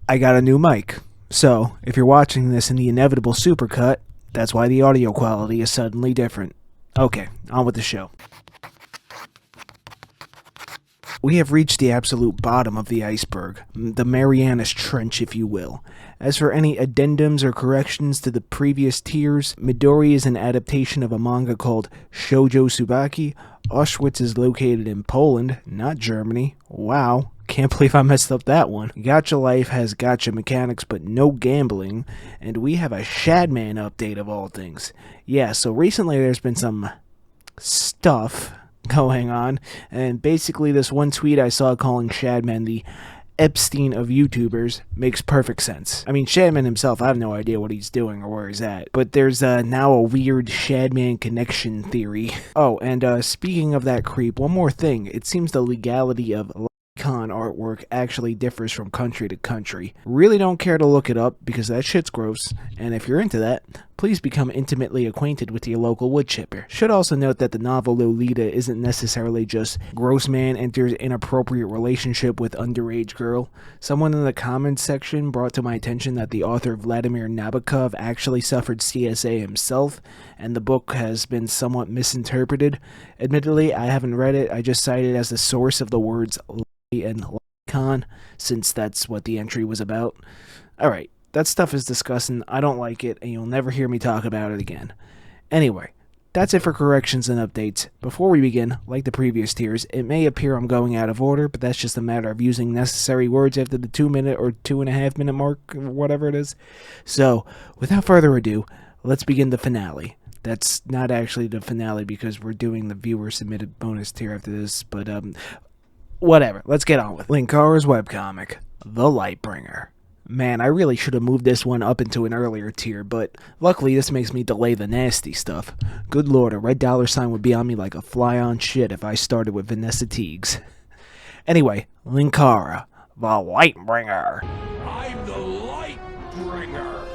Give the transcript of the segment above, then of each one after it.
I got a new mic. So, if you're watching this in the inevitable supercut, that's why the audio quality is suddenly different. Okay, on with the show. We have reached the absolute bottom of the iceberg, the Marianas Trench, if you will. As for any addendums or corrections to the previous tiers, Midori is an adaptation of a manga called Shoujo Tsubaki. Auschwitz is located in Poland, not Germany. Wow, can't believe I messed up that one. Gacha Life has gacha mechanics but no gambling, and we have a Shadman update of all things. Yeah, so recently there's been some stuff going on, and basically this one tweet I saw calling Shadman the Epstein of YouTubers makes perfect sense. I mean, Shadman himself, I have no idea what he's doing or where he's at, but there's now a weird Shadman connection theory. Oh, and speaking of that creep, one more thing. It seems the legality of con artwork actually differs from country to country. Really don't care to look it up because that shit's gross, and if you're into that, please become intimately acquainted with your local wood chipper. Should also note that the novel Lolita isn't necessarily just gross man enters inappropriate relationship with underage girl. Someone in the comments section brought to my attention that the author Vladimir Nabokov actually suffered CSA himself, and the book has been somewhat misinterpreted. Admittedly, I haven't read it, I just cited it as the source of the words and con, since that's what the entry was about. Alright, that stuff is disgusting, I don't like it, and you'll never hear me talk about it again. Anyway, that's it for corrections and updates. Before we begin, like the previous tiers, it may appear I'm going out of order, but that's just a matter of using necessary words after the 2-minute or 2.5-minute mark, or whatever it is. So, without further ado, let's begin the finale. That's not actually the finale because we're doing the viewer-submitted bonus tier after this, but whatever, let's get on with Linkara's webcomic, The Lightbringer. Man, I really should have moved this one up into an earlier tier, but luckily this makes me delay the nasty stuff. Good lord, a red dollar sign would be on me like a fly on shit if I started with Vanessa Tiegs. Anyway, Linkara, The Lightbringer. I'm the Lightbringer.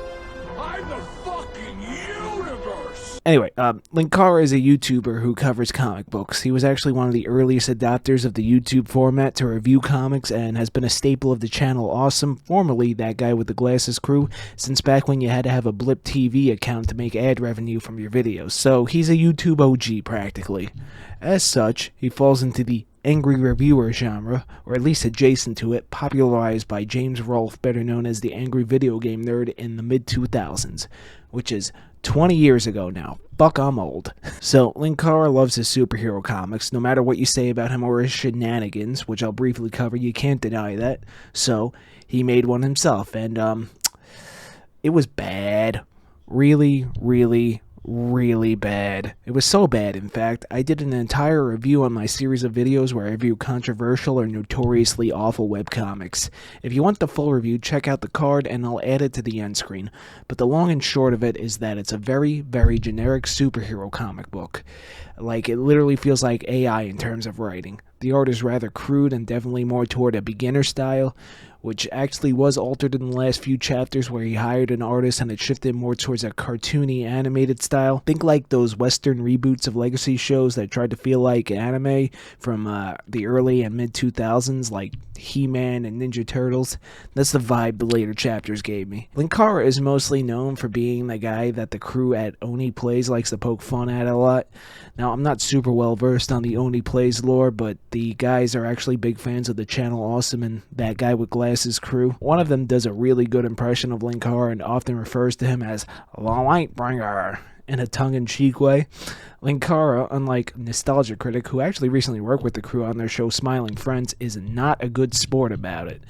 I'm the fucking universe. Anyway, Linkara is a YouTuber who covers comic books. He was actually one of the earliest adopters of the YouTube format to review comics and has been a staple of the channel Awesome, formerly That Guy with the Glasses crew, since back when you had to have a Blip TV account to make ad revenue from your videos. So he's a YouTube OG practically. As such, he falls into the angry reviewer genre, or at least adjacent to it, popularized by James Rolfe, better known as the Angry Video Game Nerd, in the mid-2000s, which is 20 years ago now. Fuck, I'm old. So, Linkara loves his superhero comics. No matter what you say about him or his shenanigans, which I'll briefly cover, you can't deny that. So, he made one himself, and, it was bad. Really, really, really bad. It was so bad, in fact, I did an entire review on my series of videos where I review controversial or notoriously awful webcomics. If you want the full review, check out the card and I'll add it to the end screen. But the long and short of it is that it's a very, very generic superhero comic book. Like, it literally feels like AI in terms of writing. The art is rather crude and definitely more toward a beginner style, which actually was altered in the last few chapters where he hired an artist and it shifted more towards a cartoony animated style. Think like those Western reboots of legacy shows that tried to feel like anime from the early and mid-2000s, like He-Man and Ninja Turtles. That's the vibe the later chapters gave me. Linkara is mostly known for being the guy that the crew at Oni Plays likes to poke fun at a lot. Now, I'm not super well versed on the Oni Plays lore, but the guys are actually big fans of the channel Awesome and That Guy with Glasses crew. One of them does a really good impression of Linkara and often refers to him as The Lightbringer in a tongue-in-cheek way. Linkara, unlike Nostalgia Critic, who actually recently worked with the crew on their show Smiling Friends, is not a good sport about it.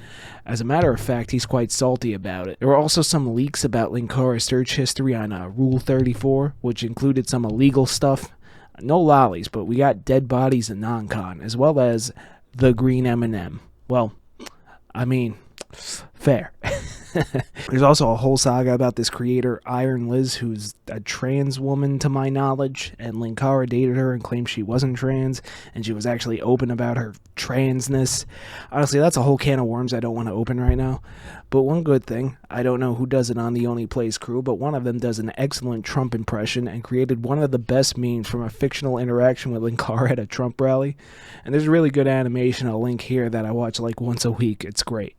As a matter of fact, he's quite salty about it. There were also some leaks about Linkara's search history on Rule 34, which included some illegal stuff. No lollies, but we got dead bodies and non-con, as well as the green M&M. Well, I mean, fair. There's also a whole saga about this creator, Iron Liz, who's a trans woman to my knowledge, and Linkara dated her and claimed she wasn't trans, and she was actually open about her transness. Honestly, that's a whole can of worms I don't want to open right now. But one good thing, I don't know who does it on the Only Plays crew, but one of them does an excellent Trump impression and created one of the best memes from a fictional interaction with Linkara at a Trump rally. And there's really good animation, I'll link here, that I watch like once a week. It's great.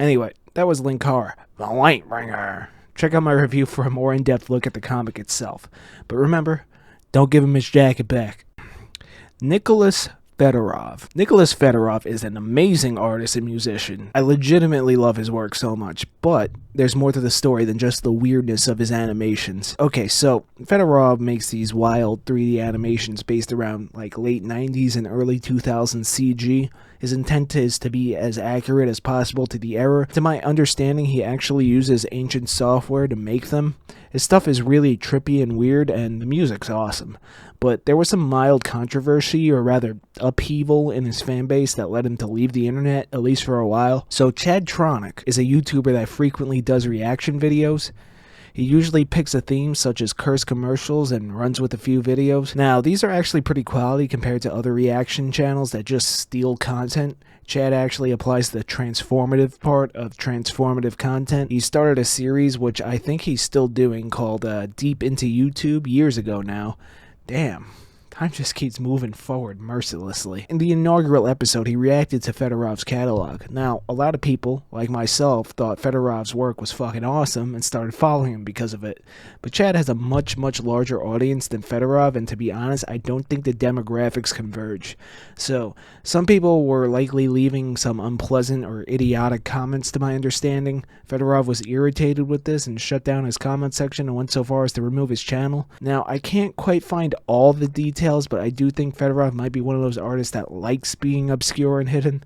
Anyway, that was Linkara the Lightbringer. Check out my review for a more in-depth look at the comic itself. But remember, don't give him his jacket back. Nikolas Federov. Nikolas Federov is an amazing artist and musician. I legitimately love his work so much, but there's more to the story than just the weirdness of his animations. Okay, so Federov makes these wild 3D animations based around like late 90s and early 2000s CG. His intent is to be as accurate as possible to the era. To my understanding, he actually uses ancient software to make them. His stuff is really trippy and weird, and the music's awesome. But there was some mild controversy, or rather upheaval, in his fanbase that led him to leave the internet, at least for a while. So Chadtronic is a YouTuber that frequently does reaction videos. He usually picks a theme such as curse commercials and runs with a few videos. Now, these are actually pretty quality compared to other reaction channels that just steal content. Chad actually applies the transformative part of transformative content. He started a series, which I think he's still doing, called Deep Into YouTube, years ago now. Damn. Time just keeps moving forward mercilessly. In the inaugural episode, he reacted to Fedorov's catalog. Now, a lot of people, like myself, thought Fedorov's work was fucking awesome and started following him because of it. But Chad has a much, much larger audience than Fedorov, and to be honest, I don't think the demographics converge. So, some people were likely leaving some unpleasant or idiotic comments to my understanding. Fedorov was irritated with this and shut down his comment section and went so far as to remove his channel. Now, I can't quite find all the details, but I do think Fedorov might be one of those artists that likes being obscure and hidden,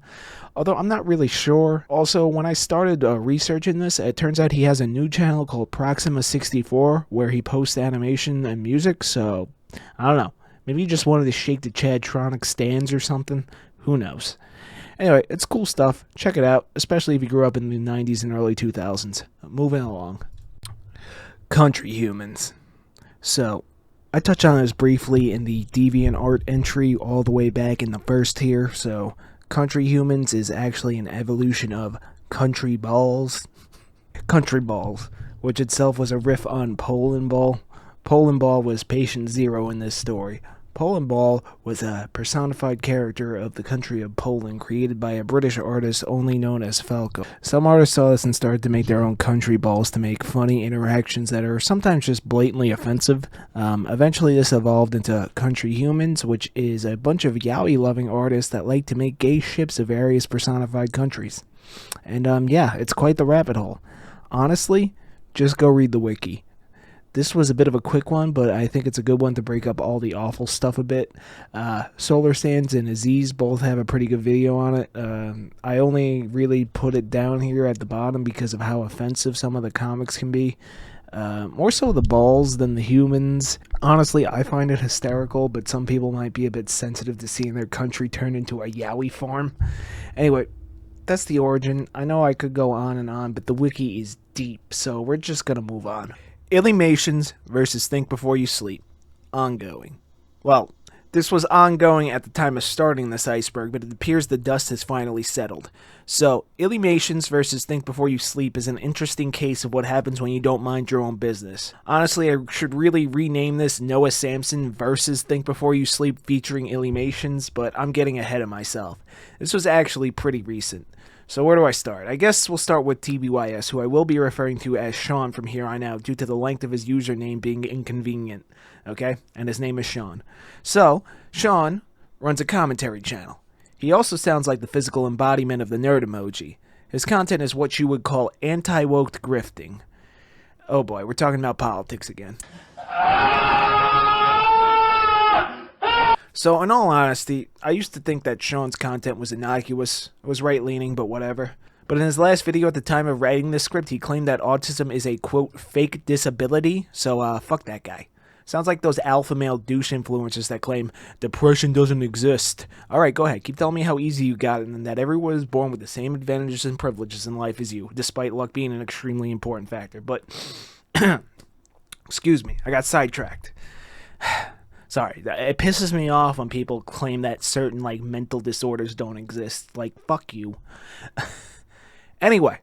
although I'm not really sure. Also, when I started researching this, it turns out he has a new channel called Proxima64 where he posts animation and music, so I don't know. Maybe he just wanted to shake the Chadtronic stands or something. Who knows? Anyway, it's cool stuff. Check it out, especially if you grew up in the 90s and early 2000s. Moving along. Countryhumans. So, I touched on this briefly in the DeviantArt entry all the way back in the first tier, so Countryhumans is actually an evolution of Country Balls. Country Balls, which itself was a riff on Poland Ball. Poland Ball was patient zero in this story. Poland Ball was a personified character of the country of Poland created by a British artist only known as Falco. Some artists saw this and started to make their own country balls to make funny interactions that are sometimes just blatantly offensive. Eventually this evolved into Countryhumans, which is a bunch of yaoi-loving artists that like to make gay ships of various personified countries. And yeah, it's quite the rabbit hole. Honestly, just go read the wiki. This was a bit of a quick one, but I think it's a good one to break up all the awful stuff a bit. Solar Sands and Aziz both have a pretty good video on it. I only really put it down here at the bottom because of how offensive some of the comics can be. More so the balls than the humans. Honestly, I find it hysterical, but some people might be a bit sensitive to seeing their country turn into a yaoi farm. Anyway, that's the origin. I know I could go on and on, but the wiki is deep, so we're just gonna move on. Illymations versus Think Before You Sleep. Ongoing. Well, this was ongoing at the time of starting this iceberg, but it appears the dust has finally settled. So, Illymations versus Think Before You Sleep is an interesting case of what happens when you don't mind your own business. Honestly, I should really rename this Noah Samson versus Think Before You Sleep featuring Illymations, but I'm getting ahead of myself. This was actually pretty recent. So where do I start? I guess we'll start with TBYS, who I will be referring to as Sean from here on out due to the length of his username being inconvenient, okay? And his name is Sean. So, Sean runs a commentary channel. He also sounds like the physical embodiment of the nerd emoji. His content is what you would call anti-woke grifting. Oh boy, we're talking about politics again. So, in all honesty, I used to think that Sean's content was innocuous. It was right-leaning, but whatever. But in his last video at the time of writing this script, he claimed that autism is a, quote, fake disability. So, fuck that guy. Sounds like those alpha male douche influencers that claim depression doesn't exist. Alright, go ahead. Keep telling me how easy you got it and that everyone is born with the same advantages and privileges in life as you, despite luck being an extremely important factor. But, excuse me, I got sidetracked. Sorry, it pisses me off when people claim that certain, like, mental disorders don't exist. Like, fuck you. Anyway,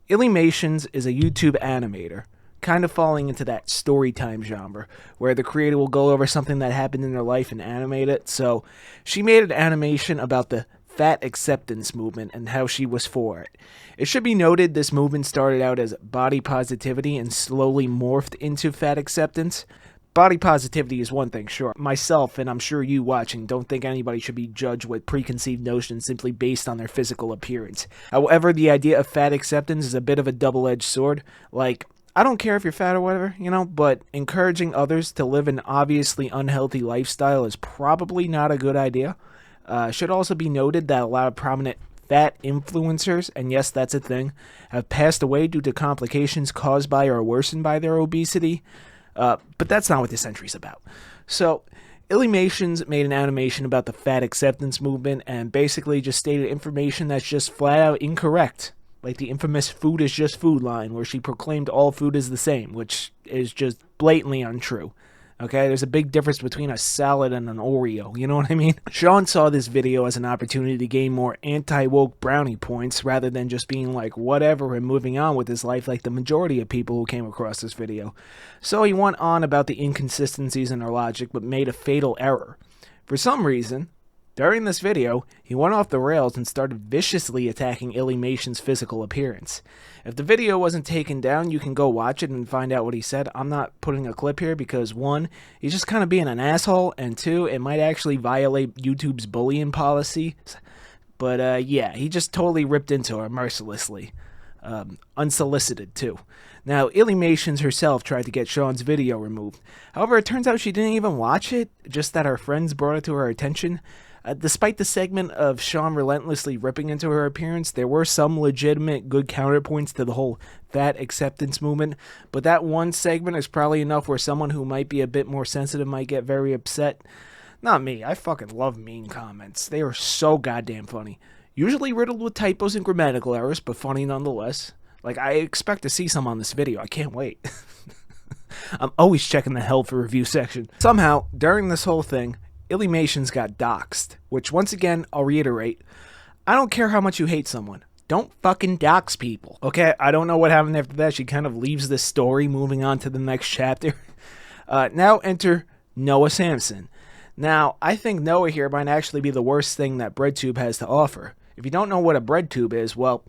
Illymations is a YouTube animator, kind of falling into that storytime genre, where the creator will go over something that happened in their life and animate it. So, she made an animation about the fat acceptance movement and how she was for it. It should be noted this movement started out as body positivity and slowly morphed into fat acceptance. Body positivity is one thing, sure. Myself, and I'm sure you watching, don't think anybody should be judged with preconceived notions simply based on their physical appearance. However, the idea of fat acceptance is a bit of a double-edged sword. Like, I don't care if you're fat or whatever, but encouraging others to live an obviously unhealthy lifestyle is probably not a good idea. Should also be noted that a lot of prominent fat influencers, and yes, that's a thing, have passed away due to complications caused by or worsened by their obesity. But that's not what this entry's about. So, Illymations made an animation about the fat acceptance movement and basically just stated information that's just flat out incorrect. Like the infamous food is just food line where she proclaimed all food is the same, which is just blatantly untrue. Okay, there's a big difference between a salad and an Oreo, you know what I mean? Sean saw this video as an opportunity to gain more anti-woke brownie points rather than just being like whatever and moving on with his life like the majority of people who came across this video. So he went on about the inconsistencies in her logic but made a fatal error. For some reason, during this video, he went off the rails and started viciously attacking Illymation's physical appearance. If the video wasn't taken down, you can go watch it and find out what he said. I'm not putting a clip here because, one, he's just kind of being an asshole, and two, it might actually violate YouTube's bullying policy. But yeah, he just totally ripped into her mercilessly. Unsolicited, too. Now, Illymations herself tried to get Sean's video removed. However, it turns out she didn't even watch it, just that her friends brought it to her attention. Despite the segment of Sean relentlessly ripping into her appearance, there were some legitimate good counterpoints to the whole fat acceptance movement, but that one segment is probably enough where someone who might be a bit more sensitive might get very upset. Not me, I fucking love mean comments. They are so goddamn funny. Usually riddled with typos and grammatical errors, but funny nonetheless. Like, I expect to see some on this video, I can't wait. I'm always checking the hell for review section. Somehow, during this whole thing, Illymations got doxxed, which once again, I'll reiterate, I don't care how much you hate someone. Don't fucking dox people. Okay, I don't know what happened after that. She kind of leaves this story, moving on to the next chapter. Now enter Noah Samson. Now, I think Noah here might actually be the worst thing that BreadTube has to offer. If you don't know what a BreadTube is, well,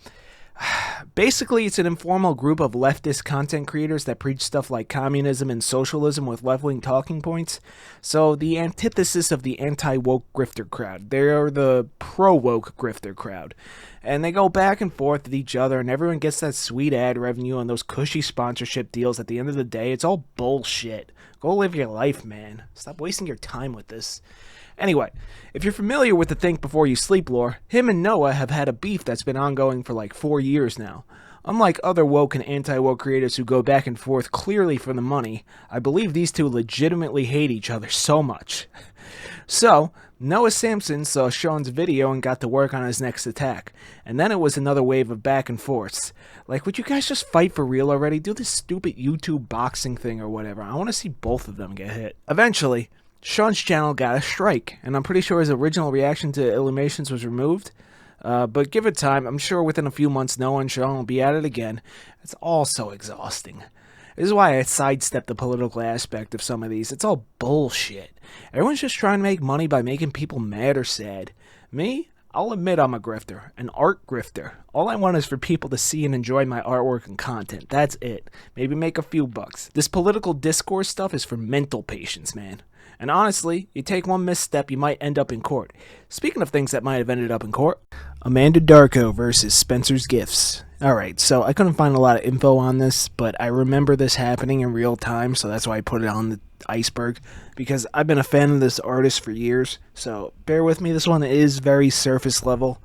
basically it's an informal group of leftist content creators that preach stuff like communism and socialism with left-wing talking points. So the antithesis of the anti-woke grifter crowd. They're the pro-woke grifter crowd. And they go back and forth with each other, and everyone gets that sweet ad revenue and those cushy sponsorship deals. At the end of the day, it's all bullshit. Go live your life, man. Stop wasting your time with this. Anyway, if you're familiar with the Think Before You Sleep lore, him and Noah have had a beef that's been ongoing for like 4 years now. Unlike other woke and anti-woke creators who go back and forth clearly for the money, I believe these two legitimately hate each other so much. So, Noah Samson saw Sean's video and got to work on his next attack. And then it was another wave of back and forths. Like, would you guys just fight for real already? Do this stupid YouTube boxing thing or whatever. I want to see both of them get hit. Eventually, Sean's channel got a strike, and I'm pretty sure his original reaction to Illymations was removed. But give it time. I'm sure within a few months, Noah and Sean will be at it again. It's all so exhausting. This is why I sidestepped the political aspect of some of these. It's all bullshit. Everyone's just trying to make money by making people mad or sad. Me? I'll admit I'm a grifter. An art grifter. All I want is for people to see and enjoy my artwork and content. That's it. Maybe make a few bucks. This political discourse stuff is for mental patients, man. And honestly, you take one misstep, you might end up in court. Speaking of things that might have ended up in court, Amanda Darko versus Spencer's Gifts. Alright, so I couldn't find a lot of info on this, but I remember this happening in real time, so that's why I put it on the Iceberg, because I've been a fan of this artist for years, so bear with me, this one is very surface level.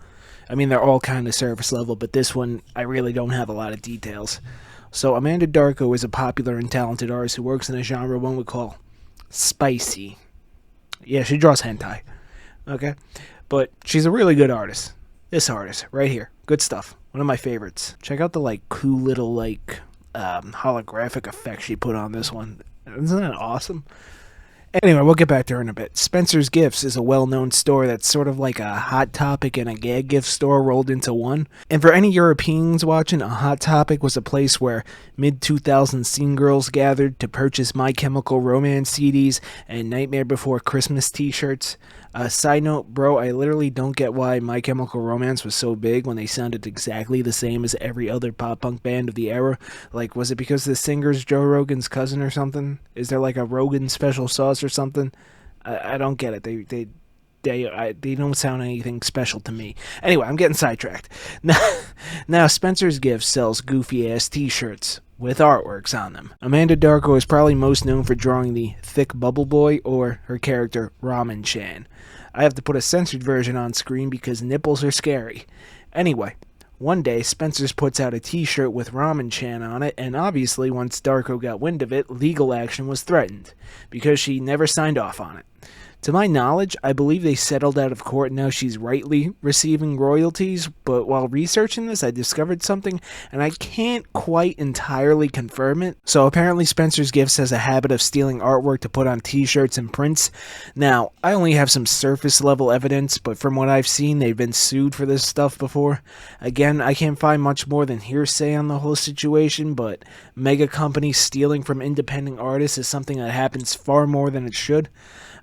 I mean, they're all kind of surface level, but this one, I really don't have a lot of details. So Amanda Darko is a popular and talented artist who works in a genre one would call spicy. Yeah, she draws hentai. Okay? But she's a really good artist. This artist, right here. Good stuff. One of my favorites. Check out the, cool little, holographic effect she put on this one. Isn't that awesome? Anyway, we'll get back to her in a bit. Spencer's Gifts is a well-known store that's sort of like a Hot Topic and a gag gift store rolled into one. And for any Europeans watching, a Hot Topic was a place where mid-2000s scene girls gathered to purchase My Chemical Romance CDs and Nightmare Before Christmas t-shirts. Side note, bro, I literally don't get why My Chemical Romance was so big when they sounded exactly the same as every other pop-punk band of the era. Like, was it because the singer's Joe Rogan's cousin or something? Is there like a Rogan special sauce or something? I don't get it. They don't sound anything special to me. Anyway, I'm getting sidetracked. Now Spencer's Gifts sells goofy-ass t-shirts with artworks on them. Amanda Darko is probably most known for drawing the Thick Bubble Boy or her character Ramen Chan. I have to put a censored version on screen because nipples are scary. Anyway, one day Spencer's puts out a t-shirt with Ramen Chan on it, and obviously once Darko got wind of it, legal action was threatened because she never signed off on it. To my knowledge, I believe they settled out of court and now she's rightly receiving royalties, but while researching this, I discovered something, and I can't quite entirely confirm it. So apparently Spencer's Gifts has a habit of stealing artwork to put on t-shirts and prints. Now, I only have some surface level evidence, but from what I've seen, they've been sued for this stuff before. Again, I can't find much more than hearsay on the whole situation, but mega companies stealing from independent artists is something that happens far more than it should.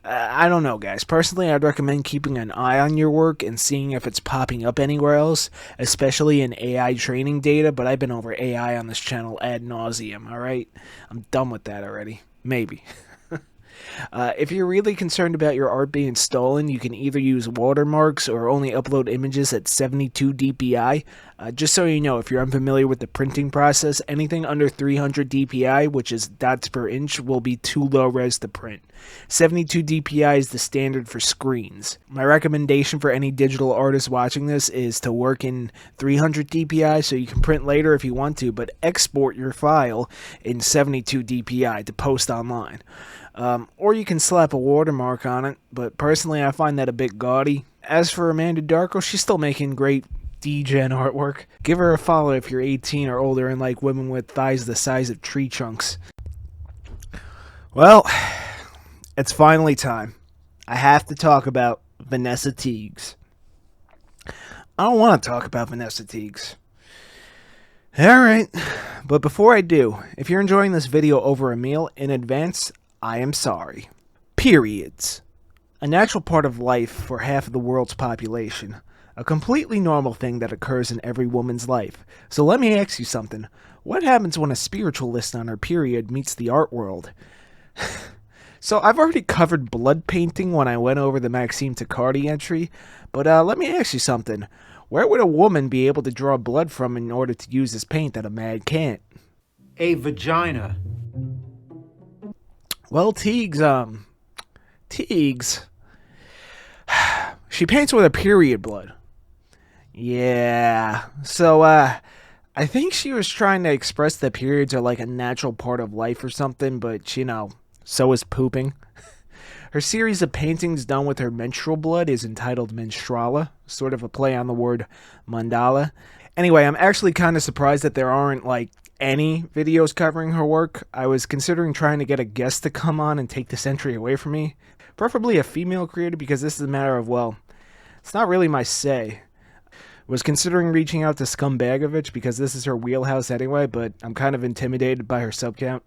I don't know, guys. Personally, I'd recommend keeping an eye on your work and seeing if it's popping up anywhere else, especially in AI training data, but I've been over AI on this channel ad nauseum, alright? I'm done with that already. Maybe. If you're really concerned about your art being stolen, you can either use watermarks or only upload images at 72 dpi. Just so you know, if you're unfamiliar with the printing process, anything under 300 dpi, which is dots per inch, will be too low res to print. 72 dpi is the standard for screens. My recommendation for any digital artist watching this is to work in 300 dpi so you can print later if you want to, but export your file in 72 dpi to post online. Or you can slap a watermark on it, but personally I find that a bit gaudy. As for Amanda Darko, she's still making great D-Gen artwork. Give her a follow if you're 18 or older and like women with thighs the size of tree trunks. Well, it's finally time. I have to talk about Vanessa Tiegs. I don't want to talk about Vanessa Tiegs. Alright, but before I do, if you're enjoying this video over a meal in advance, I am sorry. Periods. A natural part of life for half of the world's population. A completely normal thing that occurs in every woman's life. So let me ask you something. What happens when a spiritualist on her period meets the art world? So I've already covered blood painting when I went over the Maxime Tacardi entry, but let me ask you something. Where would a woman be able to draw blood from in order to use this paint that a man can't? A vagina. Well, Tiegs, she paints with her period blood. Yeah, so, I think she was trying to express that periods are like a natural part of life or something, but, you know, so is pooping. Her series of paintings done with her menstrual blood is entitled Menstruala, sort of a play on the word mandala. Anyway, I'm actually kind of surprised that there aren't, like, any videos covering her work. I was considering trying to get a guest to come on and take this entry away from me. Preferably a female creator, because this is a matter of, well, it's not really my say. Was considering reaching out to Scumbagovich because this is her wheelhouse anyway, but I'm kind of intimidated by her sub count.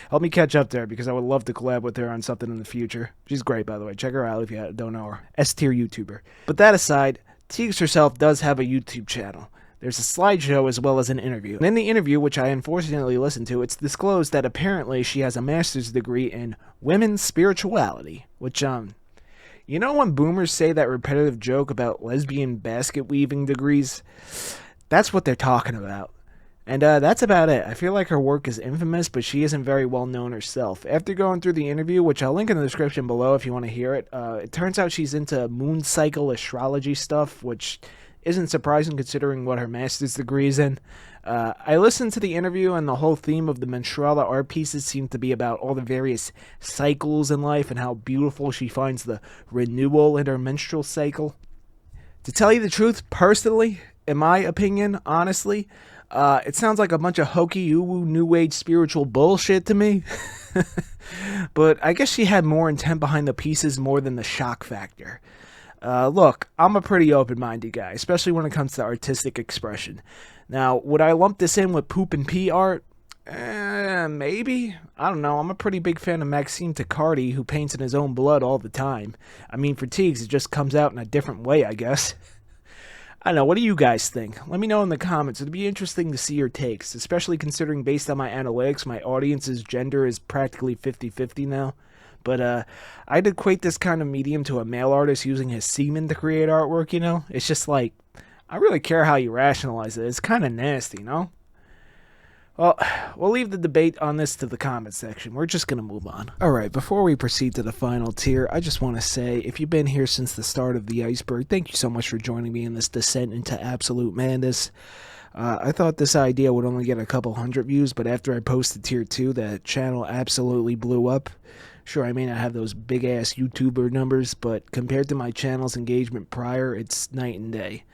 Help me catch up there because I would love to collab with her on something in the future. She's great, by the way. Check her out if you don't know her. S-tier YouTuber. But that aside, Tiegs herself does have a YouTube channel. There's a slideshow as well as an interview. And in the interview, which I unfortunately listened to, it's disclosed that apparently she has a master's degree in women's spirituality, which, you know when boomers say that repetitive joke about lesbian basket weaving degrees? That's what they're talking about. And that's about it. I feel like her work is infamous, but she isn't very well known herself. After going through the interview, which I'll link in the description below if you want to hear it, it turns out she's into moon cycle astrology stuff, which isn't surprising considering what her master's degree is in. I listened to the interview, and the whole theme of the Menstruala art pieces seemed to be about all the various cycles in life and how beautiful she finds the renewal in her menstrual cycle. To tell you the truth, personally, in my opinion, honestly, It sounds like a bunch of hokey, ooh, new age spiritual bullshit to me. But I guess she had more intent behind the pieces more than the shock factor. Look, I'm a pretty open-minded guy, especially when it comes to artistic expression. Now, would I lump this in with poop and pee art? Maybe. I don't know. I'm a pretty big fan of Maxime Tacardi, who paints in his own blood all the time. I mean, for Tiegs, it just comes out in a different way, I guess. I don't know. What do you guys think? Let me know in the comments. It'd be interesting to see your takes, especially considering based on my analytics, my audience's gender is practically 50-50 now. But I'd equate this kind of medium to a male artist using his semen to create artwork, you know? It's just like, I really care how you rationalize it. It's kind of nasty, no? Well, we'll leave the debate on this to the comments section. We're just going to move on. Alright, before we proceed to the final tier, I just want to say, if you've been here since the start of the Iceberg, thank you so much for joining me in this descent into absolute madness. I thought this idea would only get a couple hundred views, but after I posted tier 2, the channel absolutely blew up. Sure, I may not have those big-ass YouTuber numbers, but compared to my channel's engagement prior, it's night and day.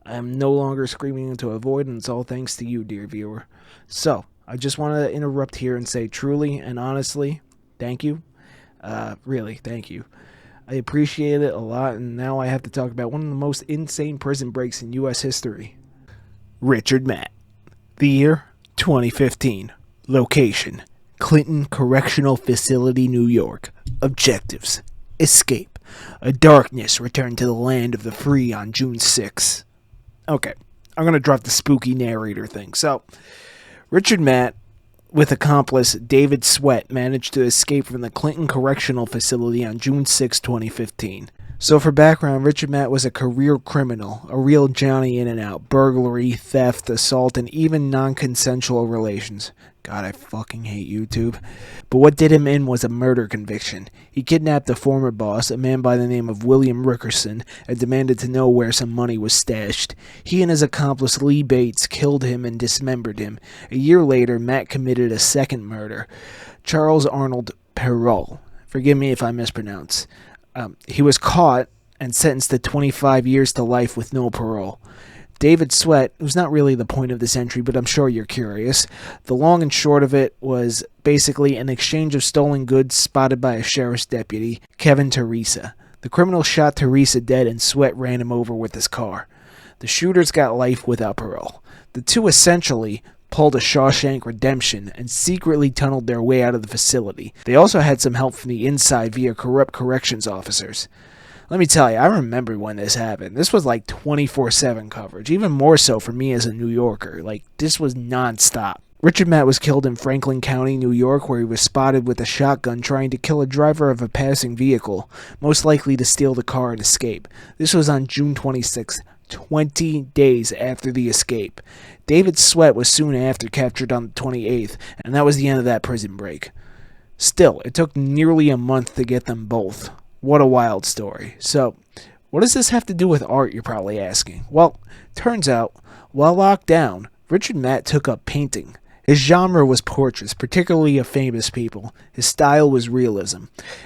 I am no longer screaming into a void, and it's all thanks to you, dear viewer. So, I just want to interrupt here and say truly and honestly, thank you. Really, thank you. I appreciate it a lot, and now I have to talk about one of the most insane prison breaks in U.S. history. Richard Matt. The year, 2015. Location, Clinton Correctional Facility, New York. Objectives, escape. A darkness returned to the land of the free on June 6. Okay, I'm going to drop the spooky narrator thing. So, Richard Matt, with accomplice David Sweat, managed to escape from the Clinton Correctional Facility on June 6, 2015. So for background, Richard Matt was a career criminal, a real Johnny in and out, burglary, theft, assault, and even non-consensual relations. God, I fucking hate YouTube. But what did him in was a murder conviction. He kidnapped a former boss, a man by the name of William Rickerson, and demanded to know where some money was stashed. He and his accomplice Lee Bates killed him and dismembered him. A year later, Matt committed a second murder. Charles Arnold Perrault. Forgive me if I mispronounce. He was caught and sentenced to 25 years to life with no parole. David Sweat, who's not really the point of this entry, but I'm sure you're curious. The long and short of it was basically an exchange of stolen goods spotted by a sheriff's deputy, Kevin Teresa. The criminal shot Teresa dead and Sweat ran him over with his car. The shooters got life without parole. The two essentially pulled a Shawshank Redemption and secretly tunneled their way out of the facility. They also had some help from the inside via corrupt corrections officers. Let me tell you, I remember when this happened. This was like 24/7 coverage, even more so for me as a New Yorker. Like, this was non-stop. Richard Matt was killed in Franklin County, New York, where he was spotted with a shotgun trying to kill a driver of a passing vehicle, most likely to steal the car and escape. This was on June 26th, 20 days after the escape. David Sweat was soon after captured on the 28th, and that was the end of that prison break. Still, it took nearly a month to get them both. What a wild story. So, what does this have to do with art, you're probably asking? Well, turns out, while locked down, Richard Matt took up painting. His genre was portraits, particularly of famous people. His style was realism.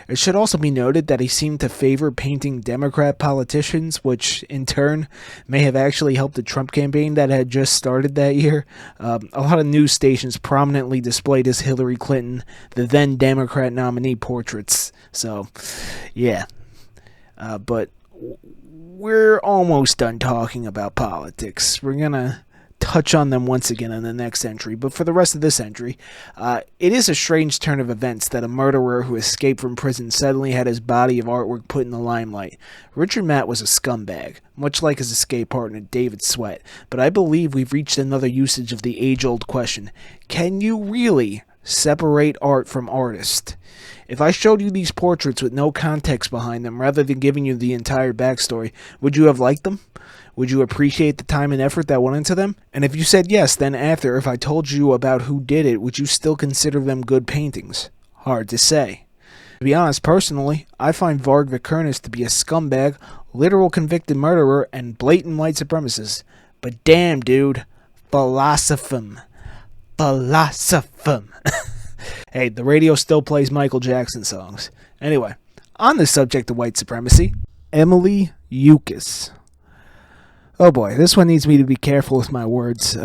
It should also be noted that he seemed to favor painting Democrat politicians, which, in turn, may have actually helped the Trump campaign that had just started that year. A lot of news stations prominently displayed his Hillary Clinton, the then Democrat nominee, portraits. So, yeah. But we're almost done talking about politics. We're gonna touch on them once again in the next entry, but for the rest of this entry, it is a strange turn of events that a murderer who escaped from prison suddenly had his body of artwork put in the limelight. Richard Matt was a scumbag, much like his escape partner David Sweat, but I believe we've reached another usage of the age-old question: can you really separate art from artist? If I showed you these portraits with no context behind them, rather than giving you the entire backstory, would you have liked them? Would you appreciate the time and effort that went into them? And if you said yes, then after, if I told you about who did it, would you still consider them good paintings? Hard to say. To be honest, personally, I find Varg Vikernes to be a scumbag, literal convicted murderer, and blatant white supremacist. But damn, dude, philosophum. Hey, the radio still plays Michael Jackson songs. Anyway, on the subject of white supremacy, Emily Youcis. Oh boy, this one needs me to be careful with my words.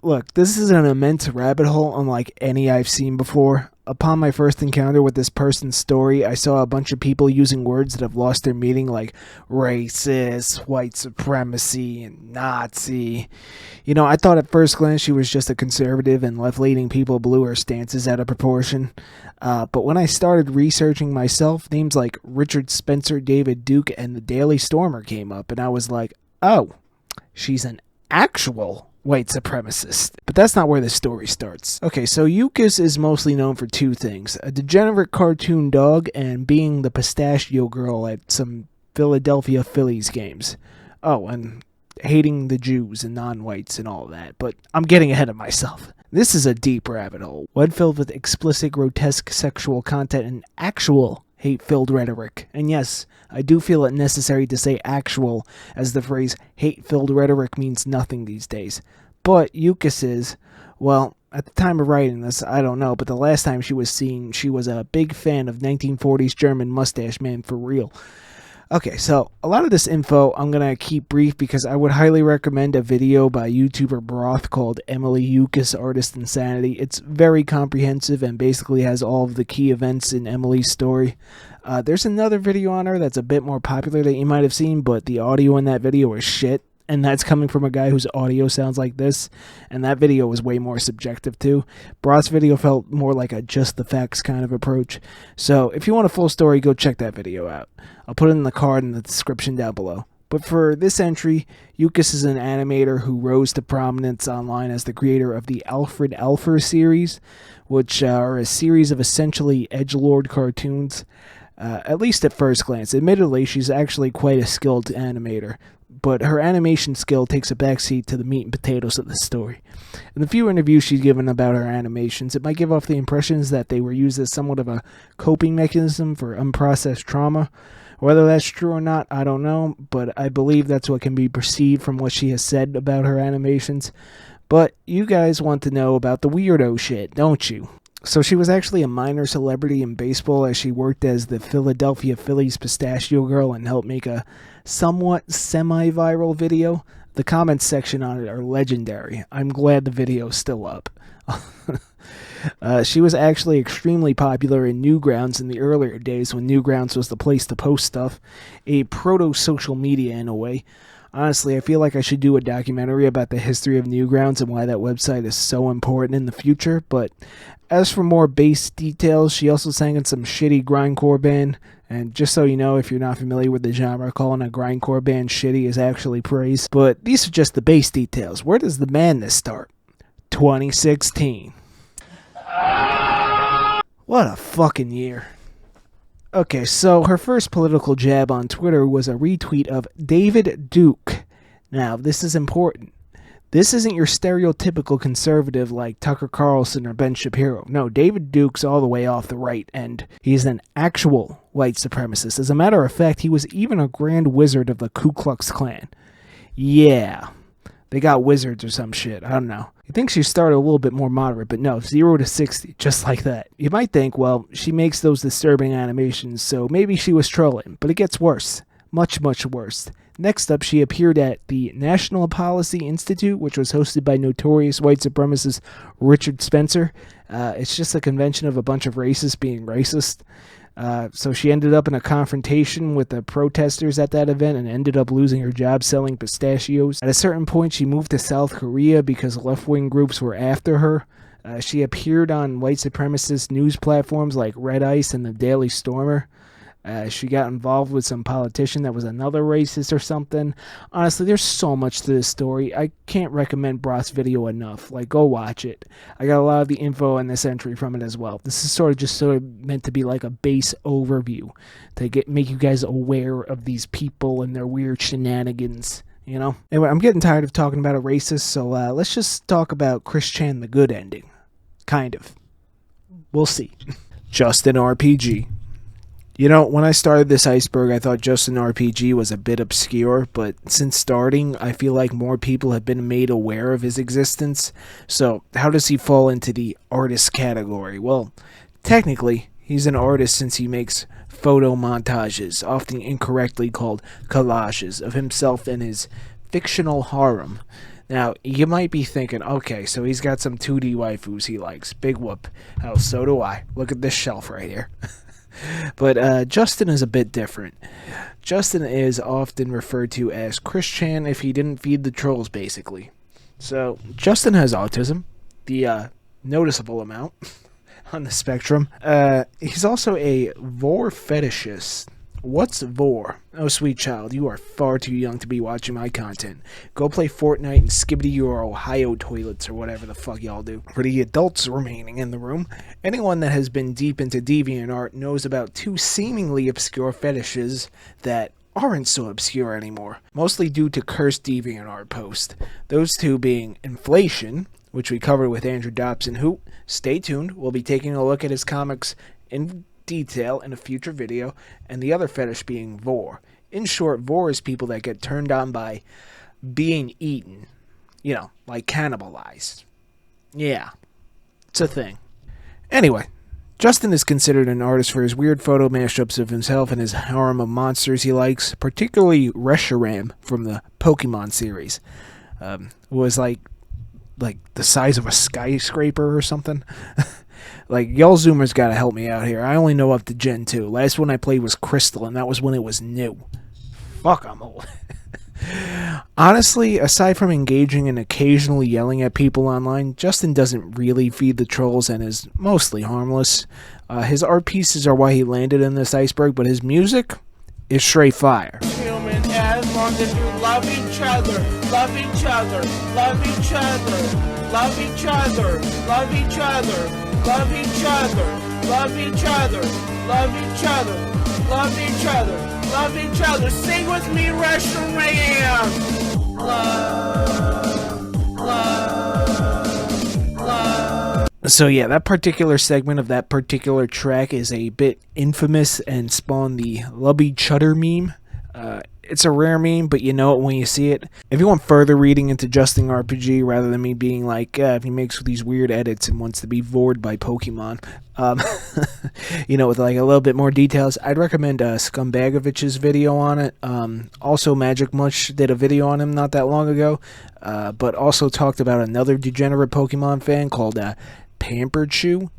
Look, this is an immense rabbit hole unlike any I've seen before. Upon my first encounter with this person's story, I saw a bunch of people using words that have lost their meaning like racist, white supremacy, and Nazi. You know, I thought at first glance she was just a conservative and left-leaning people blew her stances out of proportion. But when I started researching myself, names like Richard Spencer, David Duke, and the Daily Stormer came up, and I was like, oh, she's an actual white supremacist. But that's not where the story starts. Okay, so Youcis is mostly known for two things: a degenerate cartoon dog and being the pistachio girl at some Philadelphia Phillies games. Oh, and hating the Jews and non-whites and all that. But I'm getting ahead of myself. This is a deep rabbit hole, one filled with explicit, grotesque sexual content and actual hate-filled rhetoric. And yes, I do feel it necessary to say actual, as the phrase hate-filled rhetoric means nothing these days. But Youcis is, well, at the time of writing this, I don't know, but the last time she was seen, she was a big fan of 1940s German mustache man for real. Okay, so a lot of this info I'm going to keep brief because I would highly recommend a video by YouTuber Broth called Emily Youcis Artist Insanity. It's very comprehensive and basically has all of the key events in Emily's story. There's another video on her that's a bit more popular that you might have seen, but the audio in that video is shit. And that's coming from a guy whose audio sounds like this, and that video was way more subjective too. Broth's video felt more like a just the facts kind of approach. So if you want a full story, go check that video out. I'll put it in the card in the description down below. But for this entry, Youcis is an animator who rose to prominence online as the creator of the Alfred Alfer series, which are a series of essentially edgelord cartoons. At least at first glance. Admittedly, she's actually quite a skilled animator, but her animation skill takes a backseat to the meat and potatoes of the story. In the few interviews she's given about her animations, it might give off the impressions that they were used as somewhat of a coping mechanism for unprocessed trauma. Whether that's true or not, I don't know, but I believe that's what can be perceived from what she has said about her animations. But you guys want to know about the weirdo shit, don't you? So she was actually a minor celebrity in baseball as she worked as the Philadelphia Phillies pistachio girl and helped make a somewhat semi-viral video. The comments section on it are legendary. I'm glad the video's still up. She was actually extremely popular in Newgrounds in the earlier days when Newgrounds was the place to post stuff. A proto-social media in a way. Honestly, I feel like I should do a documentary about the history of Newgrounds and why that website is so important in the future, but as for more base details, she also sang in some shitty grindcore band, and just so you know, if you're not familiar with the genre, calling a grindcore band shitty is actually praise, but these are just the base details. Where does the madness start? 2016. What a fucking year. Okay, so her first political jab on Twitter was a retweet of David Duke. Now, this is important. This isn't your stereotypical conservative like Tucker Carlson or Ben Shapiro. No, David Duke's all the way off the right, and he's an actual white supremacist. As a matter of fact, he was even a grand wizard of the Ku Klux Klan. Yeah, they got wizards or some shit. I don't know. You think she started a little bit more moderate, but no, 0 to 60, just like that. You might think, well, she makes those disturbing animations, so maybe she was trolling, but it gets worse. Much, much worse. Next up, she appeared at the National Policy Institute, which was hosted by notorious white supremacist Richard Spencer. It's just a convention of a bunch of racists being racist. So she ended up in a confrontation with the protesters at that event and ended up losing her job selling pistachios. At a certain point, she moved to South Korea because left-wing groups were after her. She appeared on white supremacist news platforms like Red Ice and the Daily Stormer. She got involved with some politician that was another racist or something. Honestly, there's so much to this story. I can't recommend Broth's video enough. Like, go watch it. I got a lot of the info in this entry from it as well. This is sort of meant to be like a base overview to make you guys aware of these people and their weird shenanigans. You know? Anyway, I'm getting tired of talking about a racist, so let's just talk about Chris Chan the good ending. Kind of. We'll see. JustinRPG. You know, when I started this Iceberg, I thought JustinRPG was a bit obscure, but since starting, I feel like more people have been made aware of his existence. So, how does he fall into the artist category? Well, technically, he's an artist since he makes photo montages, often incorrectly called collages, of himself and his fictional harem. Now, you might be thinking, okay, so he's got some 2D waifus he likes. Big whoop. Oh, so do I. Look at this shelf right here. But Justin is a bit different. Justin is often referred to as Christian if he didn't feed the trolls, basically. So, Justin has autism, the noticeable amount on the spectrum. He's also a vor fetishist. What's vor? Oh, sweet child, you are far too young to be watching my content. Go play Fortnite and skibbity your Ohio toilets or whatever the fuck y'all do. For the adults remaining in the room, anyone that has been deep into DeviantArt knows about two seemingly obscure fetishes that aren't so obscure anymore, mostly due to cursed DeviantArt posts. Those two being inflation, which we covered with Andrew Dobson, who, stay tuned, we'll be taking a look at his comics in detail in a future video, and the other fetish being vor. In short, vor is people that get turned on by being eaten. You know, like cannibalized. Yeah, it's a thing. Anyway, Justin is considered an artist for his weird photo mashups of himself and his harem of monsters he likes, particularly Reshiram from the Pokemon series. Was like the size of a skyscraper or something. Like, y'all Zoomers gotta help me out here. I only know up to Gen 2. Last one I played was Crystal, and that was when it was new. Fuck, I'm old. Honestly, aside from engaging and occasionally yelling at people online, Justin doesn't really feed the trolls and is mostly harmless. His art pieces are why he landed in this Iceberg, but his music is straight fire. Human, as long as you love each other, love each other, love each other, love each other, love each other. Love each other, love each other, love each other, love each other, love each other. Sing with me, Reshiram. Love, love, love. So yeah, that particular segment of that particular track is a bit infamous and spawned the love each other meme. It's a rare meme, but you know it when you see it. If you want further reading into JustinRPG, rather than me being like, if he makes these weird edits and wants to be vored by Pokemon, you know, with like a little bit more details, I'd recommend Scumbagovich's video on it. Also, Magic Mush did a video on him not that long ago, but also talked about another degenerate Pokemon fan called Pampered Shoe.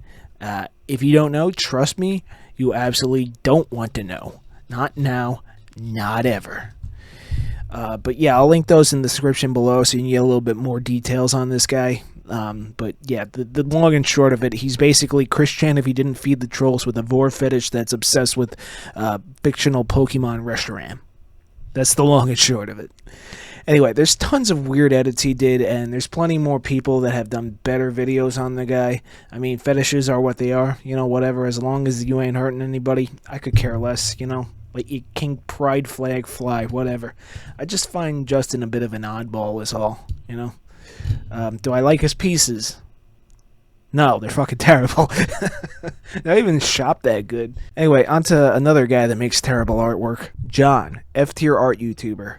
If you don't know, trust me, you absolutely don't want to know. Not now. Not ever. But yeah, I'll link those in the description below so you can get a little bit more details on this guy. But yeah, the long and short of it, he's basically Christian if he didn't feed the trolls with a vor fetish that's obsessed with fictional Pokemon Reshiram. That's the long and short of it. Anyway, there's tons of weird edits he did, and there's plenty more people that have done better videos on the guy. I mean, fetishes are what they are, you know, whatever. As long as you ain't hurting anybody, I could care less, you know. Like, you King Pride flag fly, whatever. I just find Justin a bit of an oddball is all, you know. Do I like his pieces? No, they're fucking terrible. Not even shop that good. Anyway, on to another guy that makes terrible artwork. John, F-tier art YouTuber.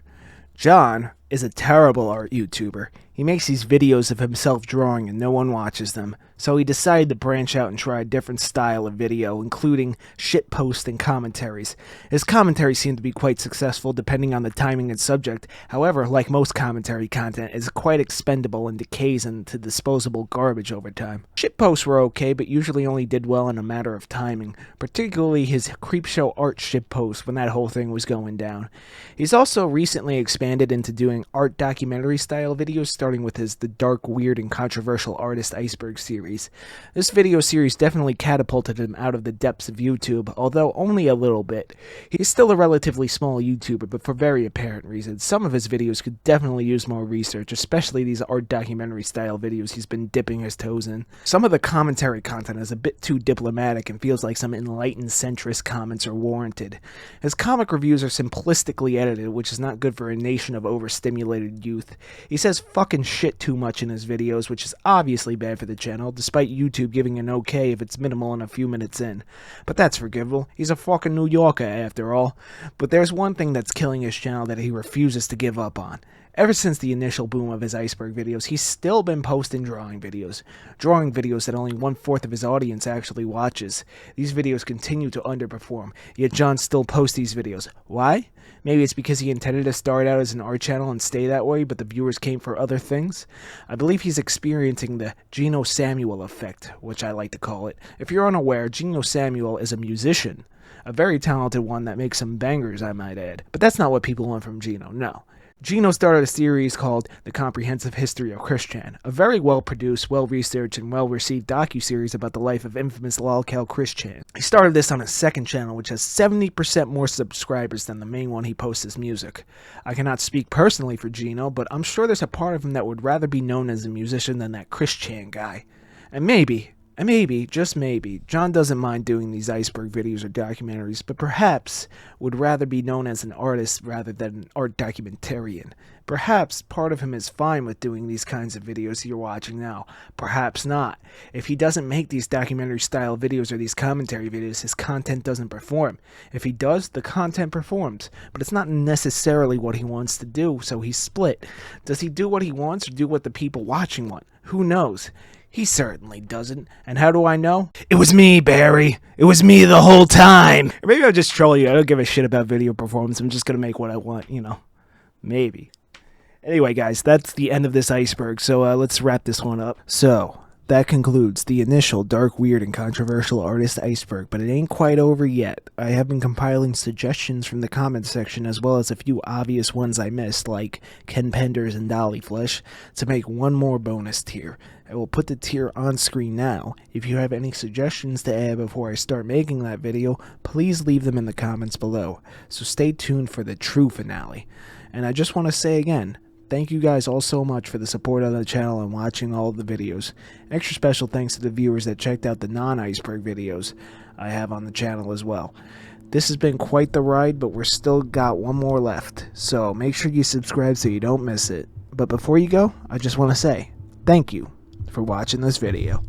John is a terrible art YouTuber. He makes these videos of himself drawing and no one watches them, so he decided to branch out and try a different style of video, including shitposts and commentaries. His commentaries seem to be quite successful depending on the timing and subject. However, like most commentary content, it's quite expendable and decays into disposable garbage over time. Shitposts were okay, but usually only did well in a matter of timing, particularly his Creepshow art shitpost when that whole thing was going down. He's also recently expanded into doing art documentary style videos, starting with his The Dark, Weird, and Controversial Artist Iceberg series. This video series definitely catapulted him out of the depths of YouTube, although only a little bit. He's still a relatively small YouTuber, but for very apparent reasons. Some of his videos could definitely use more research, especially these art documentary style videos he's been dipping his toes in. Some of the commentary content is a bit too diplomatic and feels like some enlightened centrist comments are warranted. His comic reviews are simplistically edited, which is not good for a nation of overstimulated youth. He says fucking shit too much in his videos, which is obviously bad for the channel, despite YouTube giving an okay if it's minimal and a few minutes in. But that's forgivable. He's a fucking New Yorker after all. But there's one thing that's killing his channel that he refuses to give up on. Ever since the initial boom of his Iceberg videos, he's still been posting drawing videos that only 1/4 of his audience actually watches. These videos continue to underperform, yet John still posts these videos. Why? Maybe it's because he intended to start out as an art channel and stay that way, but the viewers came for other things. I believe he's experiencing the Geno Samuel effect, which I like to call it. If you're unaware, Geno Samuel is a musician. A very talented one that makes some bangers, I might add. But that's not what people want from Geno, no. Geno started a series called The Comprehensive History of Christian, a very well-produced, well-researched, and well-received docu-series about the life of infamous lolcow Christian. He started this on his second channel, which has 70% more subscribers than the main one he posts his music. I cannot speak personally for Geno, but I'm sure there's a part of him that would rather be known as a musician than that Christian guy. And maybe, just maybe, John doesn't mind doing these Iceberg videos or documentaries, but perhaps would rather be known as an artist rather than an art documentarian. Perhaps part of him is fine with doing these kinds of videos you're watching now. Perhaps not. If he doesn't make these documentary-style videos or these commentary videos, his content doesn't perform. If he does, the content performs. But it's not necessarily what he wants to do, so he's split. Does he do what he wants or do what the people watching want? Who knows? He certainly doesn't. And how do I know? It was me, Barry. It was me the whole time. Or maybe I'll just troll you. I don't give a shit about video performance. I'm just going to make what I want, you know. Maybe. Anyway, guys, that's the end of this Iceberg, so let's wrap this one up. So, that concludes the initial dark, weird, and controversial artist Iceberg, but it ain't quite over yet. I have been compiling suggestions from the comments section as well as a few obvious ones I missed, like Ken Penders and Dolly Flesh, to make one more bonus tier. I will put the tier on screen now. If you have any suggestions to add before I start making that video, please leave them in the comments below. So stay tuned for the true finale. And I just want to say again, thank you guys all so much for the support on the channel and watching all of the videos. Extra special thanks to the viewers that checked out the non-Iceberg videos I have on the channel as well. This has been quite the ride, but we're still got one more left. So make sure you subscribe so you don't miss it. But before you go, I just want to say thank you for watching this video.